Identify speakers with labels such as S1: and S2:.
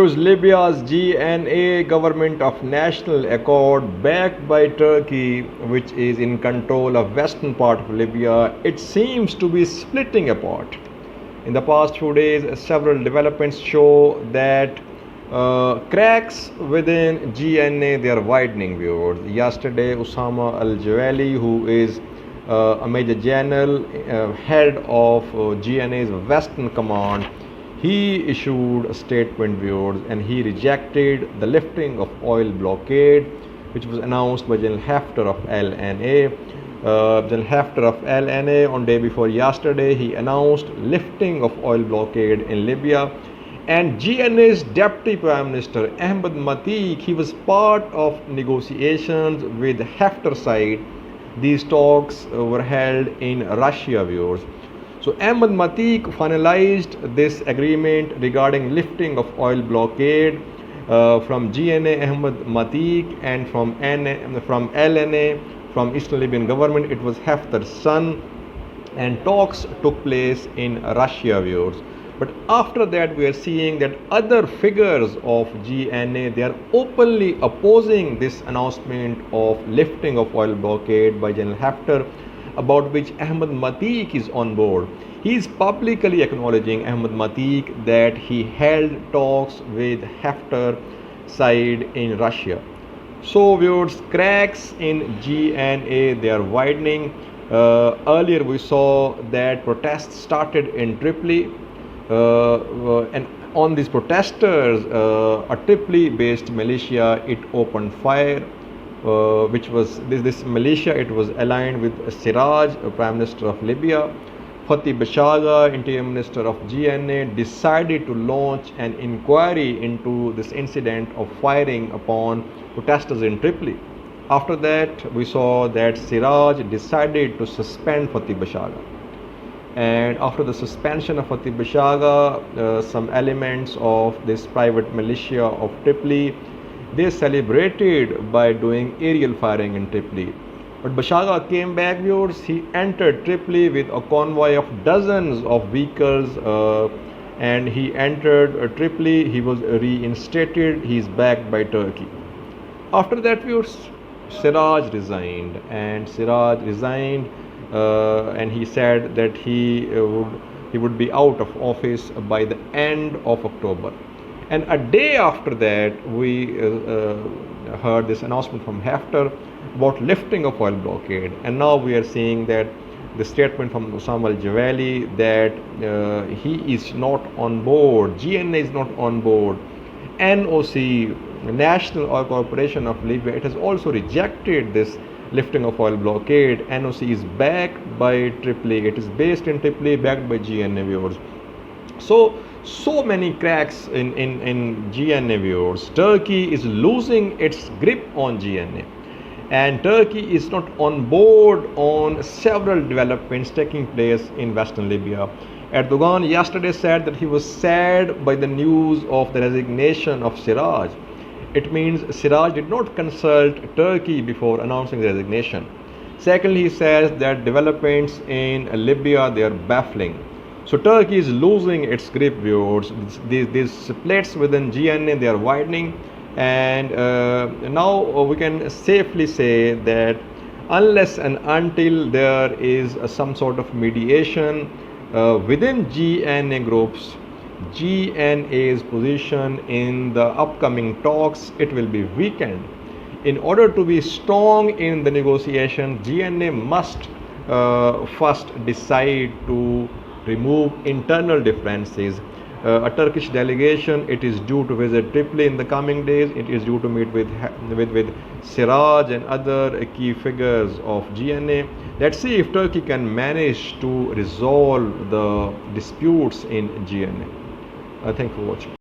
S1: Views Libya's GNA Government of National Accord, backed by Turkey, which is in control of western part of Libya, it seems to be splitting apart. In the past few days, several developments show that cracks within GNA, they are widening. Viewers, yesterday Osama al-Jawali, who is a major general, head of GNA's Western Command, he issued a statement, viewers, and he rejected the lifting of oil blockade, which was announced by General Haftar of LNA. General Haftar of LNA, on day before yesterday, he announced lifting of oil blockade in Libya. And GNA's Deputy Prime Minister Ahmed Matiq, he was part of negotiations with Haftar side. These talks were held in Russia, viewers. So Ahmed Matiq finalized this agreement regarding lifting of oil blockade from GNA, Ahmed Matiq, and from LNA, from Eastern Libyan government. It was Haftar's son, and talks took place in Russia, viewers. But after that, we are seeing that other figures of GNA, they are openly opposing this announcement of lifting of oil blockade by General Haftar, about which Ahmed Matiq is on board. He is publicly acknowledging, Ahmed Matiq, that he held talks with Haftar side in Russia. So viewers, cracks in GNA, they are widening. Earlier we saw that protests started in Tripoli, and on these protesters, a Tripoli-based militia, it opened fire. Which was this militia, it was aligned with Siraj, Prime Minister of Libya. Fatih Bashagha, Interior Minister of GNA, decided to launch an inquiry into this incident of firing upon protesters in Tripoli. After that, we saw that Siraj decided to suspend Fatih Bashagha. And after the suspension of Fatih Bashagha, some elements of this private militia of Tripoli, they celebrated by doing aerial firing in Tripoli. But Bashagha came back, viewers. He entered Tripoli with a convoy of dozens of vehicles, and he entered Tripoli. He was reinstated. He is backed by Turkey. After that, viewers, Siraj resigned, and and he said that he would be out of office by the end of October. And a day after that, we heard this announcement from Haftar about lifting of oil blockade. And now we are seeing that the statement from Osama al-Jawali that he is not on board, GNA is not on board. NOC, National Oil Corporation of Libya, it has also rejected this lifting of oil blockade. NOC is backed by Tripoli. It is based in Tripoli, backed by GNA, viewers. So many cracks in GNA, viewers. Turkey is losing its grip on GNA, and Turkey is not on board on several developments taking place in Western Libya. Erdogan yesterday said that he was sad by the news of the resignation of Siraj. It means Siraj did not consult Turkey before announcing the resignation. Secondly, he says that developments in Libya, they are baffling. So Turkey is losing its grip, viewers. These splits within GNA, they are widening, and now we can safely say that unless and until there is some sort of mediation within GNA groups, GNA's position in the upcoming talks, it will be weakened. In order to be strong in the negotiation, GNA must first decide to remove internal differences. A Turkish delegation, it is due to visit Tripoli in the coming days. It is due to meet with Siraj and other key figures of GNA. Let's see if Turkey can manage to resolve the disputes in GNA. Thank you for watching.